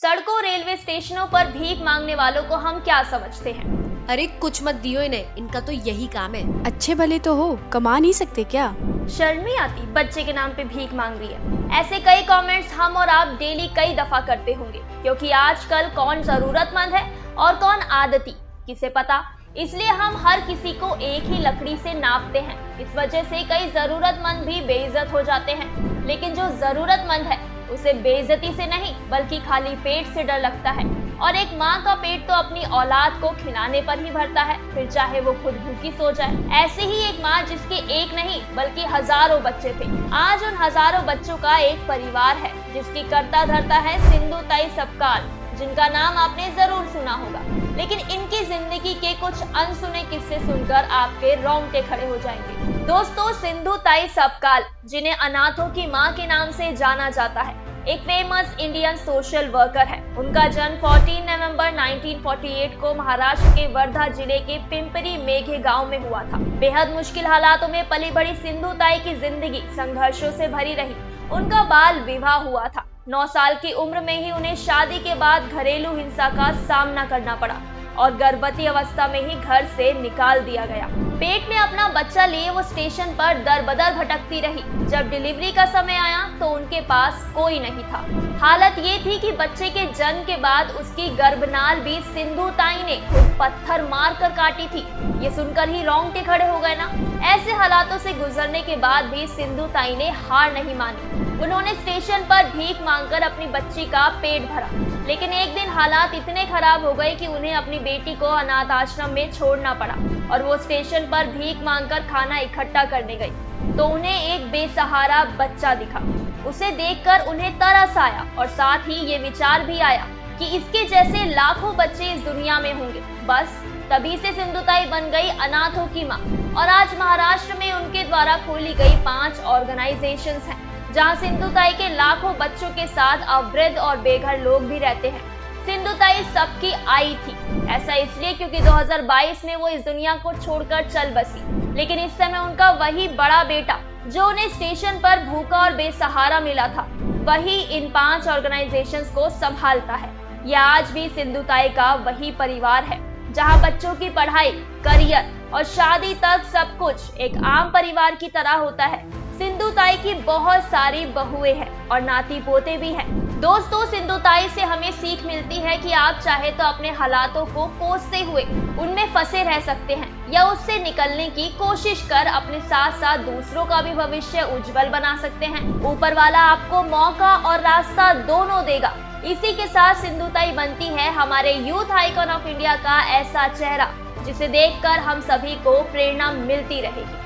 सड़कों, रेलवे स्टेशनों पर भीख मांगने वालों को हम क्या समझते हैं? अरे कुछ मत दियो इन्हें, इनका तो यही काम है। अच्छे भले तो हो, कमा नहीं सकते क्या? शर्म नहीं आती? बच्चे के नाम पे भीख मांग रही है। ऐसे कई कमेंट्स हम और आप डेली कई दफा करते होंगे, क्योंकि आजकल कौन जरूरतमंद है और कौन आदती किसे पता। इसलिए हम हर किसी को एक ही लकड़ी से नापते हैं। इस वजह से कई जरूरतमंद भी बेइज्जत हो जाते हैं। लेकिन जो जरूरतमंद है उसे बेइज्जती से नहीं बल्कि खाली पेट से डर लगता है। और एक माँ का पेट तो अपनी औलाद को खिलाने पर ही भरता है, फिर चाहे वो खुद भूखी सो जाए। ऐसी ही एक माँ जिसके एक नहीं बल्कि हजारों बच्चे थे, आज उन हजारों बच्चों का एक परिवार है जिसकी करता धरता है सिंधु ताई सपकाल, जिनका नाम आपने जरूर सुना होगा। लेकिन इनकी जिंदगी के कुछ अनसुने किस्से सुनकर आपके रोंगटे खड़े हो जाएंगे। दोस्तों, सिंधु ताई सपकाल, जिन्हें अनाथों की मां के नाम से जाना जाता है, एक फेमस इंडियन सोशल वर्कर है। उनका जन्म 14 नवंबर 1948 को महाराष्ट्र के वर्धा जिले के पिंपरी मेघे गांव में हुआ था। बेहद मुश्किल हालातों में पली बड़ी सिंधु ताई की जिंदगी संघर्षों से भरी रही। उनका बाल विवाह हुआ था। 9 साल की उम्र में ही उन्हें शादी के बाद घरेलू हिंसा का सामना करना पड़ा और गर्भवती अवस्था में ही घर से निकाल दिया गया। पेट में अपना बच्चा लिए वो स्टेशन पर दर बदर भटकती रही। जब डिलीवरी का समय आया तो उनके पास कोई नहीं था। हालत ये थी कि बच्चे के जन्म के बाद उसकी गर्भनाल भी सिंधु ताई ने खुद पत्थर मार कर काटी थी। ये सुनकर ही रोंगटे खड़े हो गए ना। ऐसे हालातों से गुजरने के बाद भी सिंधु ताई ने हार नहीं मानी। उन्होंने स्टेशन पर भीख मांगकर अपनी बच्ची का पेट भरा। लेकिन एक दिन हालात इतने खराब हो गए कि उन्हें अपनी बेटी को अनाथ आश्रम में छोड़ना पड़ा और वो स्टेशन पर भीख मांगकर खाना इकट्ठा करने गई तो उन्हें एक बेसहारा बच्चा दिखा। उसे देखकर उन्हें तरस आया और साथ ही ये विचार भी आया कि इसके जैसे लाखों बच्चे इस दुनिया में होंगे। बस तभी से सिंधु ताई बन गई अनाथों की मां और आज महाराष्ट्र में उनके द्वारा खोली गई 5 ऑर्गेनाइजेशंस हैं, जहां सिंधु ताई के लाखों बच्चों के साथ अवृद्ध और बेघर लोग भी रहते हैं। सिंधु ताई सबकी आई थी। ऐसा इसलिए क्योंकि 2022 में वो इस दुनिया को छोड़कर चल बसी। लेकिन इस समय उनका वही बड़ा बेटा जो उन्हें स्टेशन पर भूखा और बेसहारा मिला था, वही इन 5 ऑर्गेनाइजेशंस को संभालता है। यह आज भी सिंधु ताई का वही परिवार है, जहां बच्चों की पढ़ाई, करियर और शादी तक सब कुछ एक आम परिवार की तरह होता है। सिंधु ताई की बहुत सारी बहुएं हैं और नाती पोते भी हैं। दोस्तों, सिंधु ताई से हमें सीख मिलती है कि आप चाहे तो अपने हालातों को कोसते हुए उनमें फंसे रह सकते हैं या उससे निकलने की कोशिश कर अपने साथ साथ दूसरों का भी भविष्य उज्जवल बना सकते हैं। ऊपर वाला आपको मौका और रास्ता दोनों देगा। इसी के साथ सिंधु ताई बनती है हमारे यूथ आइकॉन ऑफ इंडिया का ऐसा चेहरा जिसे देखकर हम सभी को प्रेरणा मिलती रहेगी।